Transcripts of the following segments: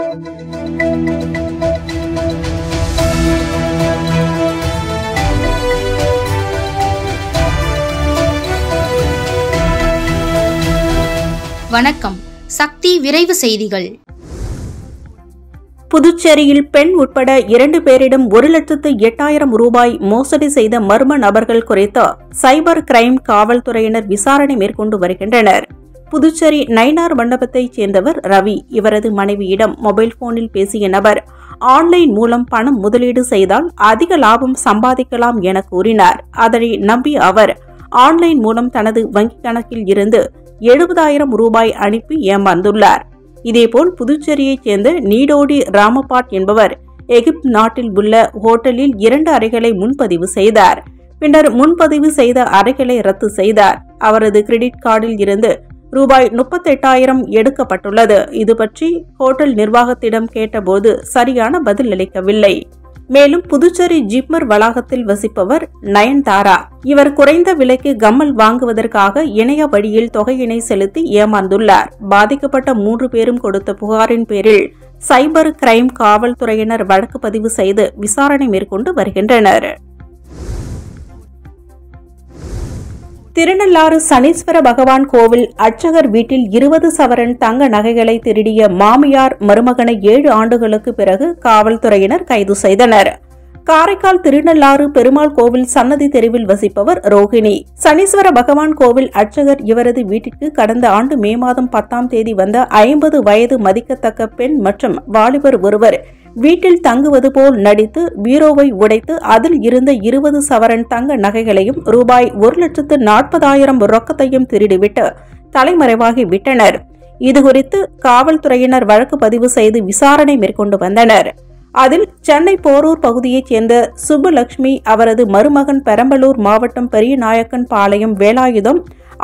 வணக்கம். சக்தி விரைவு செய்திகள். புதுச்சேரியில் பெண் உட்பட 2 பேரிடம் 1,08,000 ரூபாய் மோசடி செய்த மர்ம நபர்கள் குறித்து சைபர் கிரைம் காவல்துறையினர் விசாரணை மேற்கொண்டு வருகின்றனர். புதுச்சேரி நயினார் மண்டபத்தைச் சேர்ந்தவர் ரவி. இவரது மனைவியிடம் மொபைல் போனில் பேசிய நபர் ஆன்லைன் மூலம் பணம் முதலீடு செய்தால் அதிக லாபம் சம்பாதிக்கலாம் என கூறினார். அதனை நம்பிய அவர் ஆன்லைன் மூலம் தனது வங்கிக் கணக்கில் இருந்து 70,000 ரூபாய் அனுப்பி ஏமாந்துள்ளார். இதேபோல் புதுச்சேரியைச் சேர்ந்த நீடோடி ராமபாட் என்பவர் எகிப்து நாட்டில் உள்ள ஹோட்டலில் 2 அறைகளை முன்பதிவு செய்தார். பின்னர் முன்பதிவு செய்த அறைகளை ரத்து செய்தார். அவரது கிரெடிட் கார்டில் இருந்து ரூபாய் 38,000 எடுக்கப்பட்டுள்ளது. இது பற்றி ஹோட்டல் நிர்வாகத்திடம் கேட்டபோது சரியான பதில் அளிக்கவில்லை. மேலும் புதுச்சேரி ஜிப்மர் வளாகத்தில் வசிப்பவர் நயன்தாரா. இவர் குறைந்த விலைக்கு கம்மல் வாங்குவதற்காக இணைய வழியில் தொகையினை செலுத்தி ஏமாந்துள்ளார். பாதிக்கப்பட்ட 3 பேரும் கொடுத்த புகாரின் பேரில் சைபர் கிரைம் காவல்துறையினர் வழக்கு பதிவு செய்து விசாரணை மேற்கொண்டு வருகின்றனர். திருநள்ளாறு சனீஸ்வர பகவான் கோவில் அர்ச்சகர் வீட்டில் 20 சவரன் தங்க நகைகளை திருடிய மாமியார் மருமகனை 7 ஆண்டுகளுக்கு பிறகு காவல்துறையினர் கைது செய்தனர். காரைக்கால் திருநள்ளாறு பெருமாள் கோவில் சன்னதி தெருவில் வசிப்பவர் ரோஹிணி. சனீஸ்வர பகவான் கோவில் அர்ச்சகர். இவரது வீட்டிற்கு கடந்த ஆண்டு மே மாதம் 10ஆம் தேதி வந்த 50 வயது மதிக்கத்தக்க பெண் மற்றும் வாலிபர் ஒருவர் வீட்டில் தங்குவது போல் நடித்து பீரோவை உடைத்து அதில் இருந்த 20 சவரன் தங்க நகைகளையும் ரூபாய் 1,40,000 ரொக்கத்தையும் திருடிவிட்டு தலைமறைவாகி விட்டனர். இதுகுறித்து காவல்துறையினர் வழக்கு பதிவு செய்து விசாரணை மேற்கொண்டு வந்தனர். அதில் சென்னை போரூர் பகுதியைச் சேர்ந்த சுப்புலட்சுமி, அவரது மருமகன் பெரம்பலூர் மாவட்டம் பெரியநாயக்கன் பாளையம் வேலாயுதம்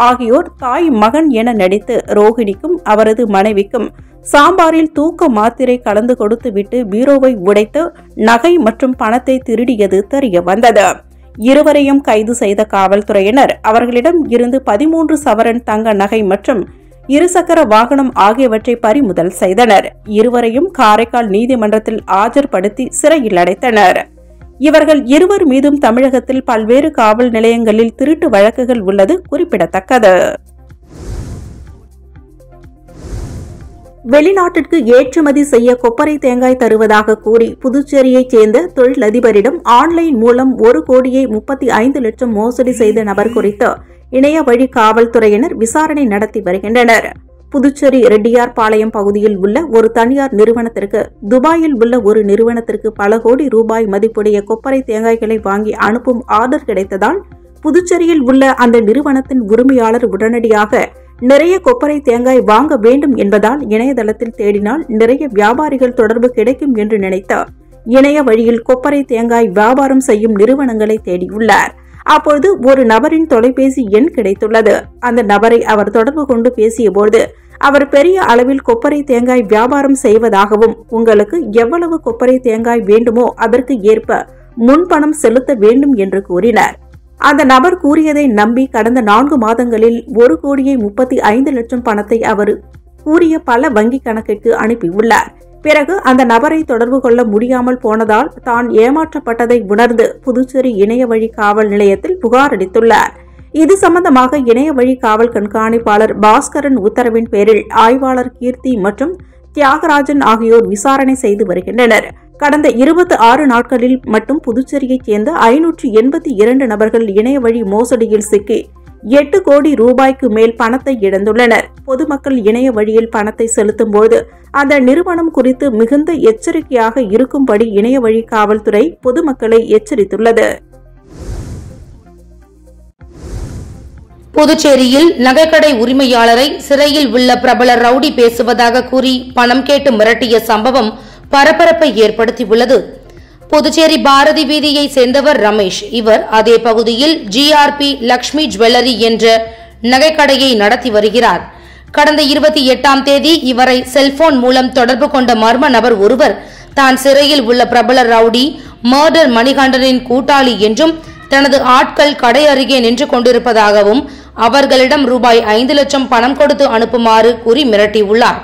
ஆகியோர் தாய் மகன் என நடித்து ரோஹிணிக்கும் அவரது மனைவிக்கும் சாம்பாரில் தூக்க மாத்திரை கலந்து கொடுத்துவிட்டு பீரோவை உடைத்து நகை மற்றும் பணத்தை திருடியது தெரிய வந்தது. இருவரையும் கைது செய்த காவல்துறையினர் அவர்களிடம் இருந்து 13 சவரன் தங்க நகை மற்றும் 2 சக்கர வாகனம் ஆகியவற்றை பறிமுதல் செய்தனர். இருவரையும் காரைக்கால் நீதிமன்றத்தில் ஆஜர்படுத்தி சிறையில் அடைத்தனர். இவர்கள் இருவர் மீதும் தமிழகத்தில் பல்வேறு காவல் நிலையங்களில் திருட்டு வழக்குகள் உள்ளது குறிப்பிடத்தக்கது. வெளிநாட்டிற்கு ஏற்றுமதி செய்ய கொப்பரை தேங்காய் தருவதாக கூறி புதுச்சேரியைச் சேர்ந்த தொழிலதிபரிடம் ஆன்லைன் மூலம் 1,35,00,000 மோசடி செய்த நபர் குறித்து இணைய வழி காவல்துறையினர் விசாரணை நடத்தி வருகின்றனர். புதுச்சேரி ரெட்டியார் பாளையம் பகுதியில் உள்ள ஒரு தனியார் நிறுவனத்திற்கு துபாயில் உள்ள ஒரு நிறுவனத்திற்கு பல கோடி ரூபாய் மதிப்புடைய கொப்பரை தேங்காய்களை வாங்கி அனுப்பும் ஆர்டர் கிடைத்ததால் புதுச்சேரியில் உள்ள அந்த நிறுவனத்தின் உரிமையாளர் உடனடியாக நிறைய கொப்பரை தேங்காய் வாங்க வேண்டும் என்பதால் இணையதளத்தில் தேடினால் நிறைய வியாபாரிகள் தொடர்பு கிடைக்கும் என்று நினைத்தார். இணைய வழியில் கொப்பரை தேங்காய் வியாபாரம் செய்யும் நிறுவனங்களை தேடியுள்ளார். அப்பொழுது ஒரு நபரின் தொலைபேசி எண் கிடைத்துள்ளது. அந்த நபரை அவர் தொடர்பு கொண்டு பேசியபோது அவர் பெரிய அளவில் கொப்பரை தேங்காய் வியாபாரம் செய்வதாகவும் உங்களுக்கு எவ்வளவு கொப்பரை தேங்காய் வேண்டுமோ அதற்கு ஏற்ப முன்பணம் செலுத்த வேண்டும் என்று கூறினார். அந்த நபர் கூறியதை நம்பி கடந்த 4 மாதங்களில் 1,35,00,000 பணத்தை அவர் கூறிய பல வங்கிக் கணக்கிற்கு அனுப்பியுள்ளார். பிறகு அந்த நபரை தொடர்பு கொள்ள முடியாமல் போனதால் தான் ஏமாற்றப்பட்டதை உணர்ந்து புதுச்சேரி இணைய வழி காவல் நிலையத்தில் புகார் அளித்துள்ளார். இது சம்பந்தமாக இணைய வழி காவல் கண்காணிப்பாளர் பாஸ்கரன் உத்தரவின் பேரில் ஆய்வாளர் கீர்த்தி மற்றும் தியாகராஜன் ஆகியோர் விசாரணை செய்து வருகின்றனர். கடந்த 26 நாட்களில் மட்டும் புதுச்சேரியைச் சேர்ந்த 582 நபர்கள் இணைய வழி மோசடியில் சிக்கி 8 கோடி ரூபாய்க்கு மேல் பணத்தை இழந்துள்ளனர். பொதுமக்கள் இணைய வழியில் பணத்தை செலுத்தும் போது அந்த நிறுவனம் குறித்து மிகுந்த எச்சரிக்கையாக இருக்கும்படி இணைய வழி காவல்துறை பொதுமக்களை எச்சரித்துள்ளது. புதுச்சேரியில் நகைக்கடை உரிமையாளரை சிறையில் உள்ள பிரபல ரவுடி பேசுவதாக கூறி பணம் கேட்டு மிரட்டிய சம்பவம் பரபரப்பை ஏற்படுத்தியுள்ளது. புதுச்சேரி பாரதி வீதியை சேர்ந்தவர் ரமேஷ். இவர் அதே பகுதியில் GRP லக்ஷ்மி ஜுவல்லரி என்ற நகைக்கடையை நடத்தி வருகிறார். கடந்த 28ஆம் தேதி இவரை செல்போன் மூலம் தொடர்பு கொண்ட மர்ம நபர் ஒருவர் தான் சிறையில் உள்ள பிரபல ரவுடி மர்டர் மணிகண்டனின் கூட்டாளி என்றும் தனது ஆட்கள் கடை அருகே நின்று கொண்டிருப்பதாகவும் அவர்களிடம் ரூபாய் 5 லட்சம் பணம் கொடுத்து அனுப்புமாறு கூறி மிரட்டியுள்ளார்.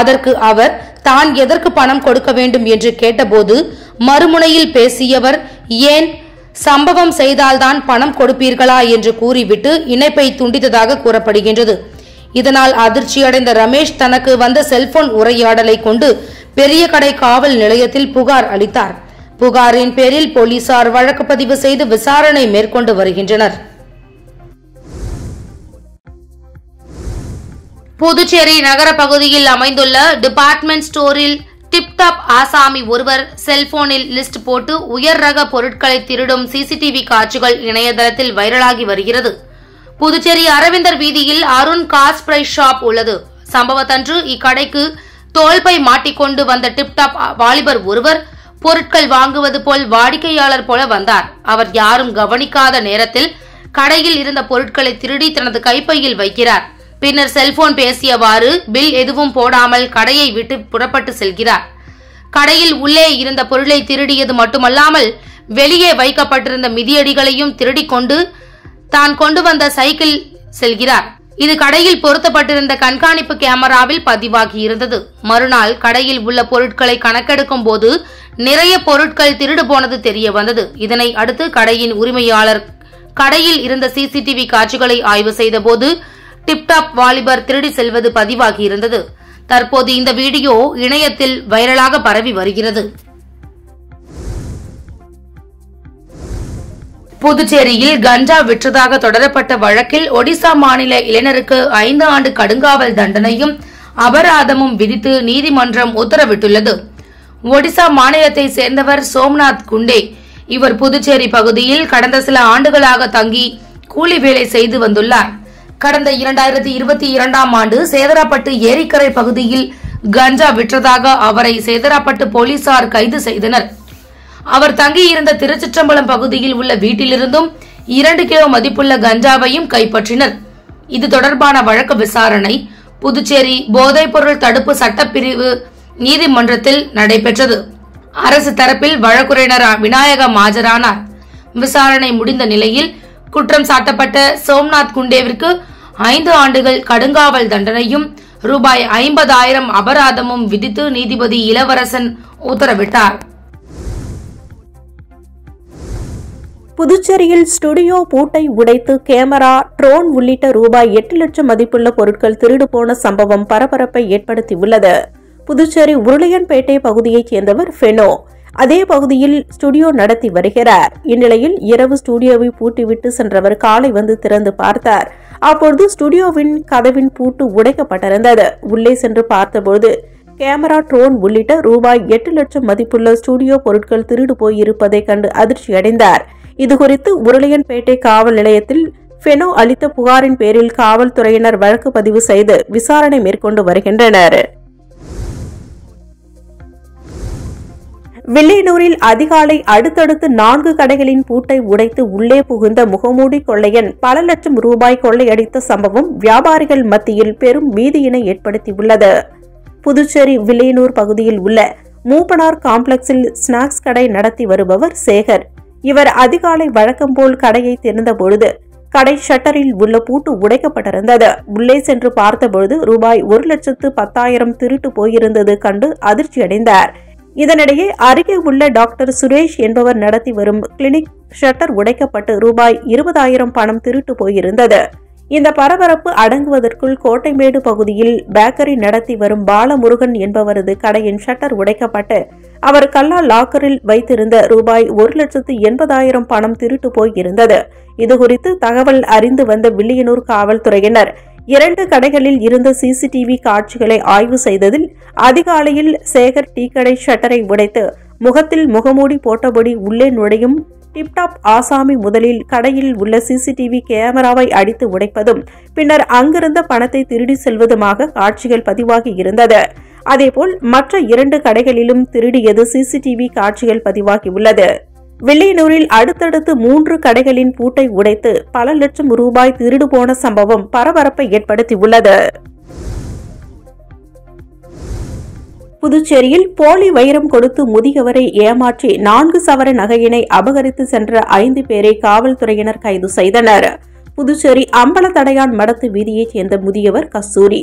அதற்கு அவர் தான் எதற்கு பணம் கொடுக்க வேண்டும் என்று கேட்டபோது மறுமுனையில் பேசியவர், ஏன் சம்பவம் செய்தால்தான் பணம் கொடுப்பீர்களா என்று கூறிவிட்டு இணைப்பை துண்டித்ததாக கூறப்படுகின்றது. இதனால் அதிர்ச்சியடைந்த ரமேஷ் தனக்கு வந்த செல்போன் உரையாடலை கொண்டு பெரிய கடை காவல் நிலையத்தில் புகார் அளித்தார். புகாரின் பேரில் போலீசார் வழக்கு பதிவு செய்து விசாரணை மேற்கொண்டு வருகின்றனர். புதுச்சேரி நகர பகுதியில் அமைந்துள்ள டிபார்ட்மெண்ட் ஸ்டோரில் டிப்டாப் ஆசாமி ஒருவர் செல்போனில் லிஸ்ட் போட்டு உயர் ரக பொருட்களை திருடும் சிசிடிவி காட்சிகள் இணையதளத்தில் வைரலாகி வருகிறது. புதுச்சேரி அரவிந்தர் வீதியில் அருண் காஸ் பிரைஸ் ஷாப் உள்ளது. சம்பவத்தன்று இக்கடைக்கு தோல்பை மாட்டிக்கொண்டு வந்த டிப்டாப் வாலிபர் ஒருவர் பொருட்கள் வாங்குவது போல் வாடிக்கையாளர் போல வந்தார். அவர் யாரும் கவனிக்காத நேரத்தில் கடையில் இருந்த பொருட்களை திருடி தனது கைப்பையில் வைக்கிறார். பின்னர் செல்போன் பேசியவாறு பில் எதுவும் போடாமல் கடையை விட்டு புறப்பட்டு செல்கிறார். கடையில் உள்ளே இருந்த பொருளை திருடியது மட்டுமல்லாமல் வெளியே வைக்கப்பட்டிருந்த மிதியடிகளையும் திருடிக் கொண்டு தான் கொண்டு வந்த சைக்கிள் செல்கிறார். இது கடையில் பொருத்தப்பட்டிருந்த கண்காணிப்பு கேமராவில் பதிவாகி இருந்தது. மறுநாள் கடையில் உள்ள பொருட்களை கணக்கெடுக்கும் போது நிறைய பொருட்கள் திருடு போனது தெரிய வந்தது. இதனை அடுத்து கடையின் உரிமையாளர் கடையில் இருந்த சிசிடிவி காட்சிகளை ஆய்வு செய்த போது டிப்டாப் வாலிபர் திருடி செல்வது பதிவாகி இருந்தது. தற்போது இந்த வீடியோ இணையத்தில் வைரலாக பரவி வருகிறது. புதுச்சேரியில் கஞ்சா விற்றதாக தொடரப்பட்ட வழக்கில் ஒடிசா மாநில இளைஞருக்கு 5 ஆண்டு கடுங்காவல் தண்டனையும் அபராதமும் விதித்து நீதிமன்றம் உத்தரவிட்டுள்ளது. ஒடிசா மாநிலத்தை சேர்ந்தவர் சோம்நாத் குண்டே. இவர் புதுச்சேரி பகுதியில் கடந்த சில ஆண்டுகளாக தங்கி கூலி வேலை செய்து வந்துள்ளார். கடந்த 2022ஆம் ஆண்டு சேதராப்பட்டு ஏரிக்கரை பகுதியில் கஞ்சா விற்றதாக அவரை சேதராப்பட்டு போலீசார் கைது செய்தனர். அவர் தங்கியிருந்த திருச்சிற்றம்பலம் பகுதியில் உள்ள வீட்டிலிருந்தும் 2 கிலோ மதிப்புள்ள கஞ்சாவையும் கைப்பற்றினர். இது தொடர்பான வழக்கு விசாரணை புதுச்சேரி போதைப்பொருள் தடுப்பு சட்டப்பிரிவு நீதிமன்றத்தில் நடைபெற்றது. அரசு தரப்பில் வழக்குரைஞர் விநாயகம் ஆஜரானார். விசாரணை முடிந்த நிலையில் குற்றம் சாட்டப்பட்ட சோம்நாத் குண்டேவிற்கு 5 ஆண்டுகள் கடுங்காவல் தண்டனையும் ரூபாய் 50,000 அபராதமும் விதித்து நீதிபதி இளவரசன் உத்தரவிட்டார். புதுச்சேரியில் ஸ்டுடியோ பூட்டை உடைத்து கேமரா, ட்ரோன் உள்ளிட்ட ரூபாய் 8 லட்சம் மதிப்புள்ள பொருட்கள் திருடு போன சம்பவம் பரபரப்பை ஏற்படுத்தியுள்ளது. புதுச்சேரி உருளையன்பேட்டை பகுதியைச் சேர்ந்தவர் ஃபெனோ அதே பகுதியில் ஸ்டுடியோ நடத்தி வருகிறார். இந்நிலையில் இரவு ஸ்டுடியோவை பூட்டிவிட்டு சென்றவர் காலை வந்து திறந்து பார்த்தார். அப்பொழுது ஸ்டுடியோவின் கதவின் பூட்டு உடைக்கப்பட்டிருந்தது. உள்ளே சென்று பார்த்தபோது கேமரா, ட்ரோன் உள்ளிட்ட ரூபாய் 8 லட்சம் மதிப்புள்ள ஸ்டுடியோ பொருட்கள் திருடு போயிருப்பதை கண்டு அதிர்ச்சியடைந்தார். இதுகுறித்து உருளையன்பேட்டை காவல் நிலையத்தில் ஃபெனோ அளித்த புகாரின் பேரில் காவல்துறையினர் வழக்கு பதிவு செய்து விசாரணை மேற்கொண்டு வருகின்றனர். வில்லியனூரில் அதிகாலை அடுத்தடுத்து 4 கடைகளின் பூட்டை உடைத்து உள்ளே புகுந்த முகமூடி கொள்ளையன் பல லட்சம் ரூபாய் கொள்ளையடித்த சம்பவம் வியாபாரிகள் மத்தியில் பெரும் பீதியினை ஏற்படுத்தியுள்ளது. புதுச்சேரி வில்லியனூர் பகுதியில் உள்ள மூப்பனார் காம்ப்ளெக்ஸில் ஸ்நாக்ஸ் கடை நடத்தி வருபவர் சேகர். இவர் அதிகாலை வழக்கம்போல் கடையை திறந்தபொழுது கடை ஷட்டரில் உள்ள பூட்டு உடைக்கப்பட்டிருந்தது. உள்ளே சென்று பார்த்தபொழுது ரூபாய் 1,10,000 திருட்டு போயிருந்தது கண்டு அதிர்ச்சியடைந்தார். இதனிடையே அருகே உள்ள டாக்டர் சுரேஷ் என்பவர் நடத்தி வரும் கிளினிக் ஷட்டர் உடைக்கப்பட்டு ரூபாய் 20,000 பணம் திருட்டு போயிருந்தது. இந்த பரபரப்பு அடங்குவதற்குள் கோட்டைமேடு பகுதியில் பேக்கரி நடத்தி வரும் பாலமுருகன் என்பவரது கடையின் ஷட்டர் உடைக்கப்பட்டு அவர் கல்லா லாக்கரில் வைத்திருந்த ரூபாய் 1,80,000 பணம் திருட்டு போயிருந்தது. இதுகுறித்து தகவல் அறிந்து வந்த வில்லியனூர் காவல்துறையினர் 2 கடைகளில் இருந்த சிசிடிவி காட்சிகளை ஆய்வு செய்ததில் அதிகாலையில் சேகர் டீ கடை ஷட்டரை உடைத்து முகத்தில் முகமூடி போட்டபடி உள்ளே நுழையும் டிப்டாப் ஆசாமி முதலில் கடையில் உள்ள சிசிடிவி கேமராவை அடித்து உடைப்பதும் பின்னர் அங்கிருந்த பணத்தை திருடி செல்வதுமாக காட்சிகள் பதிவாகி இருந்தது. அதேபோல் மற்ற 2 கடைகளிலும் திருடியது சிசிடிவி காட்சிகள் பதிவாகியுள்ளது. வில்லியனூரில் அடுத்தடுத்து 3 கடைகளின் பூட்டை உடைத்து பல லட்சம் ரூபாய் திருடு போன சம்பவம் பரபரப்பை ஏற்படுத்தியுள்ளது. புதுச்சேரியில் போலி வைரம் கொடுத்து முதியவரை ஏமாற்றி 4 சவர நகையினை அபகரித்து சென்ற 5 பேரை காவல்துறையினர் கைது செய்தனர். புதுச்சேரி அம்பலத்தடையான் மடத்து வீதியைச் சேர்ந்த முதியவர் கஸ்தூரி.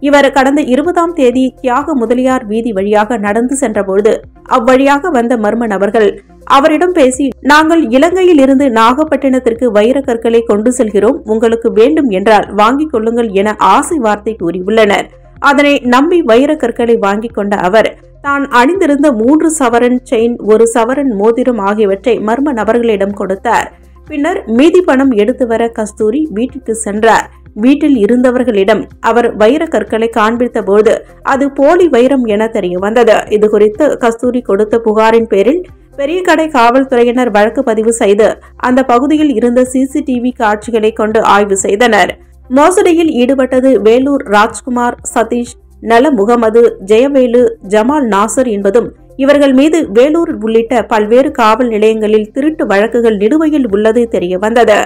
இவர் கடந்த 20ஆம் தேதி தியாக முதலியார் வீதி வழியாக நடந்து சென்றபோது அவ்வழியாக வந்த மர்ம நபர்கள் அவரிடம் பேசி, நாங்கள் இலங்கையில் இருந்து நாகப்பட்டினத்திற்கு வைர கற்களை கொண்டு செல்கிறோம், உங்களுக்கு வேண்டும் என்றால் வாங்கிக் கொள்ளுங்கள் என ஆசை வார்த்தை கூறியுள்ளனர். அதனை நம்பி வைர கற்களை வாங்கிக் கொண்ட அவர் தான் அணிந்திருந்த 3 சவரன் செயின், 1 சவரன் மோதிரம் ஆகியவற்றை மர்ம நபர்களிடம் கொடுத்தார். பின்னர் மீதி பணம் எடுத்து வர கஸ்தூரி வீட்டுக்கு சென்றார். வீட்டில் இருந்தவர்களிடம் அவர் வைர கற்களை காண்பித்த போது அது போலி வைரம் என தெரிய வந்தது. இதுகுறித்து கஸ்தூரி கொடுத்த புகாரின் பேரில் பெரியகடை காவல்துறையினர் வழக்கு பதிவு செய்து அந்த பகுதியில் இருந்த சிசிடிவி காட்சிகளை கொண்டு ஆய்வு செய்தனர். மோசடியில் ஈடுபட்டது வேலூர் ராஜ்குமார், சதீஷ், நல முகமது, ஜெயவேலு, ஜமால் நாசர் என்பதும் இவர்கள் மீது வேலூர் உள்ளிட்ட பல்வேறு காவல் நிலையங்களில் திருட்டு வழக்குகள் நிலுவையில் உள்ளது தெரிய வந்தது.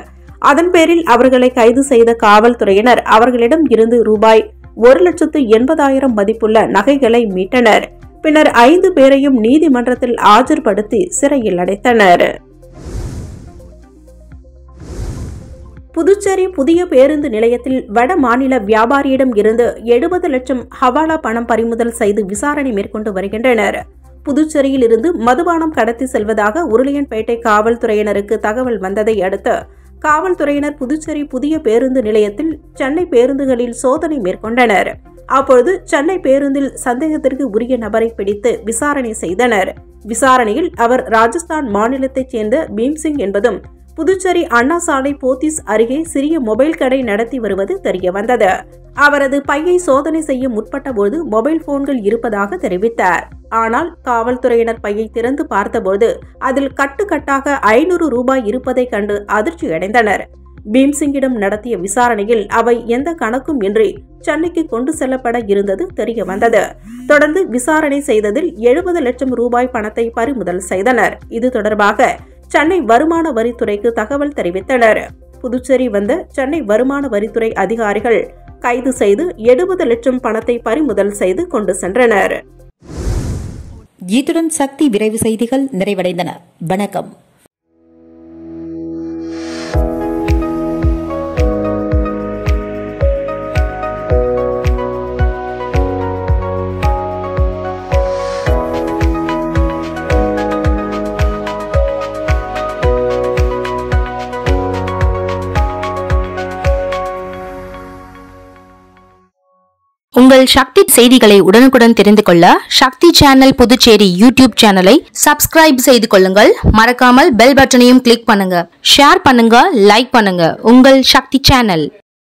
அதன் பேரில் அவர்களை கைது செய்த காவல்துறையினர் அவர்களிடம் இருந்து ரூபாய் 1,80,000 மதிப்புள்ள நகைகளை மீட்டனர். பின்னர் 5 பேரையும் நீதிமன்றத்தில் ஆஜர்படுத்தி சிறையில் அடைத்தனர். புதுச்சேரி புதிய பேருந்து நிலையத்தில் வட மாநில வியாபாரியிடம் இருந்து 70 லட்சம் ஹவாலா பணம் பறிமுதல் செய்து விசாரணை மேற்கொண்டு வருகின்றனர். புதுச்சேரியில் இருந்து மதுபானம் கடத்தி செல்வதாக உருளையன்பேட்டை காவல்துறையினருக்கு தகவல் வந்ததை அடுத்து காவல்துறையினர் புதுச்சேரி புதிய பேருந்து நிலையத்தில் சென்னை பேருந்துகளில் சோதனை மேற்கொண்டனர். அப்பொழுது சென்னை பேருந்தில் சந்தேகத்திற்கு உரிய நபரை பிடித்து விசாரணை செய்தனர். விசாரணையில் அவர் ராஜஸ்தான் மாநிலத்தைச் சேர்ந்த பீம்சிங் என்பதும் புதுச்சேரி அண்ணா சாலை போத்தீஸ் அருகே சிறிய மொபைல் கடை நடத்தி வருவது தெரியவந்தது. அவரது பையை சோதனை செய்ய முற்பட்டபோது மொபைல் போன்கள் இருப்பதாக தெரிவித்தார். ஆனால் காவல்துறையினர் பையை திறந்து பார்த்தபோது அதில் கட்டுக்கட்டாக 500 ரூபாய் இருப்பதை கண்டு அதிர்ச்சியடைந்தனர். பீம்சிங்கிடம் நடத்திய விசாரணையில் அவை எந்த கணக்கும் இன்றி சென்னைக்கு கொண்டு செல்லப்பட இருந்தது தெரிய வந்தது. தொடர்ந்து விசாரணை செய்ததில் 70 லட்சம் ரூபாய் பணத்தை பறிமுதல் செய்தனர். இது தொடர்பாக சென்னை வருமான வரித்துறைக்கு தகவல் தெரிவித்தனர். புதுச்சேரி வந்த சென்னை வருமான வரித்துறை அதிகாரிகள் கைது செய்து 70 லட்சம் பணத்தை பறிமுதல் செய்து கொண்டு சென்றனர். இத்துடன் சக்தி விரைவு செய்திகள் நிறைவடைந்தன. வணக்கம். உங்கள் சக்தி செய்திகளை உடனுக்குடன் தெரிந்து கொள்ள சக்தி சேனல் புதுச்சேரி யூடியூப் சேனலை சப்ஸ்கிரைப் செய்து கொள்ளுங்கள். மறக்காமல் பெல் பட்டனையும் கிளிக் பண்ணுங்க. ஷேர் பண்ணுங்க, லைக் பண்ணுங்க. உங்கள் சக்தி சேனல்.